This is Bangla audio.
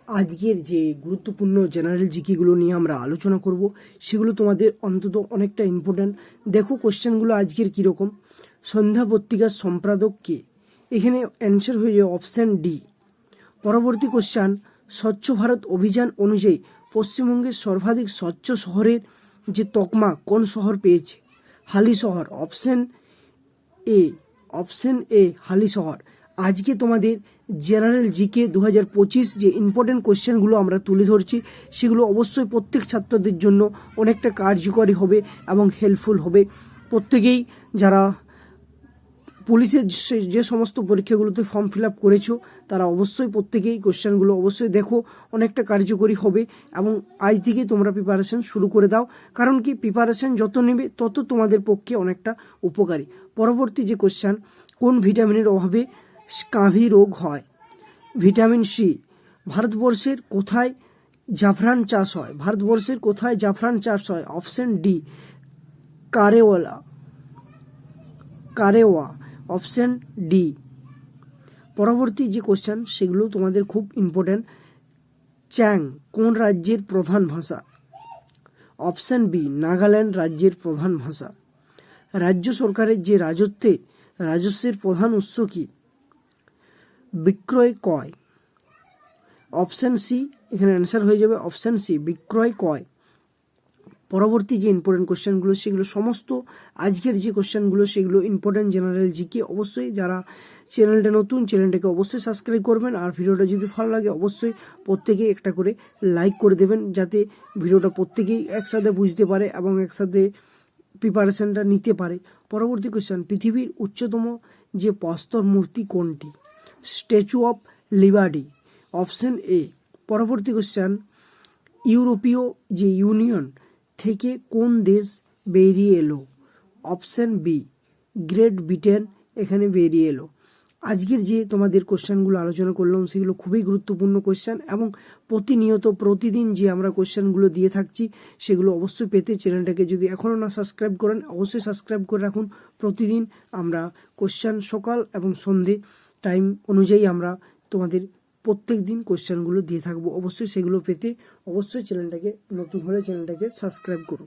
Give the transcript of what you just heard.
আজকের যে গুরুত্বপূর্ণ জেনারেল জিকেগুলো নিয়ে আমরা আলোচনা করব সেগুলো তোমাদের অন্তত অনেকটা ইম্পর্ট্যান্ট। দেখো কোশ্চেনগুলো আজকের কীরকম। সন্ধ্যা পত্রিকার সম্পাদক কে? এখানে অ্যান্সার হয়ে যাবে অপশান ডি। পরবর্তী কোশ্চেন, স্বচ্ছ ভারত অভিযান অনুযায়ী পশ্চিমবঙ্গের সর্বাধিক স্বচ্ছ শহরের যে তকমা কোন শহর পেয়েছে? হালিশহর। Option A Halisahar. আজকে তোমাদের জেনারেল জিকে 2025 যে ইম্পর্টেন্ট কোশ্চেনগুলো আমরা তুলে ধরছি সেগুলো অবশ্যই প্রত্যেক ছাত্রদের জন্য অনেকটা কার্যকরী হবে এবং হেল্পফুল হবে। প্রত্যেকেই যারা পুলিশের যে সমস্ত পরীক্ষাগুলোতে ফর্ম ফিল আপ করেছো তারা অবশ্যই প্রত্যেকেই কোশ্চেনগুলো অবশ্যই দেখো, অনেকটা কার্যকরী হবে এবং আজ থেকে তোমরা প্রিপারেশন শুরু করে দাও। কারণ কি, প্রিপারেশন যত নেবে তত তোমাদের পক্ষে অনেকটা উপকারী। পরবর্তী যে কোশ্চেন, কোন ভিটামিনের অভাবে স্কাভি রোগ হয়? Vitamin C. ভারতবর্ষের কোথায় জাফরান চাষ হয়? ভারতবর্ষের কোথায় জাফরান চাষ হয়? Option D Karewa. Option D. পরবর্তী যে কোশ্চেন সেগুলো তোমাদের খুব ইম্পর্টেন্ট। চ্যাং কোন রাজ্যের প্রধান ভাষা? অপশন বি নাগাল্যান্ড রাজ্যের প্রধান ভাষা। রাজ্য সরকারের যে রাজস্বের প্রধান উৎস কি? বিক্রয় ক্রয়। অপশন সি, এখানে অ্যান্সার হয়ে যাবে অপশন সি বিক্রয় ক্রয়। পরবর্তী যে ইম্পর্টেন্ট কোশ্চেনগুলো সেগুলো সমস্ত আজকের যে কোশ্চেনগুলো সেগুলো ইম্পর্টেন্ট জেনারেল জিকে। অবশ্যই যারা চ্যানেলটা নতুন চ্যানেলটাকে অবশ্যই সাবস্ক্রাইব করবেন, আর ভিডিওটা যদি ভালো লাগে অবশ্যই প্রত্যেকেই একটা করে লাইক করে দেবেন, যাতে ভিডিওটা প্রত্যেকেই একসাথে বুঝতে পারে এবং একসাথে প্রিপারেশনটা নিতে পারে। পরবর্তী কোশ্চেন, পৃথিবীর উচ্চতম যে প্রস্তর মূর্তি কোনটি? Statue of liberty. Option A. পরবর্তী কোশ্চেন, ইউরোপীয় যে ইউনিয়ন থেকে কোন দেশ বেরিয়ে এলো? অপশন বি গ্রেট ব্রিটেন এখানে বেরিয়ে এলো। আজকের যে তোমাদের কোশ্চেনগুলো আলোচনা করলাম সেগুলো খুবই গুরুত্বপূর্ণ কোশ্চেন এবং প্রতিদিন যে আমরা কোশ্চেনগুলো দিয়ে থাকছি সেগুলো অবশ্যই পেতে চ্যানেলটাকে যদি এখনও না সাবস্ক্রাইব করেন অবশ্যই সাবস্ক্রাইব করে রাখুন। প্রতিদিন আমরা কোশ্চেন সকাল এবং সন্ধে টাইম অনুযায়ী আমরা তোমাদের প্রত্যেক দিন কোশ্চেনগুলো দিয়ে থাকবো। অবশ্যই সেগুলো পেতে অবশ্যই চ্যানেলটাকে নতুন হলে চ্যানেলটাকে সাবস্ক্রাইব করুন।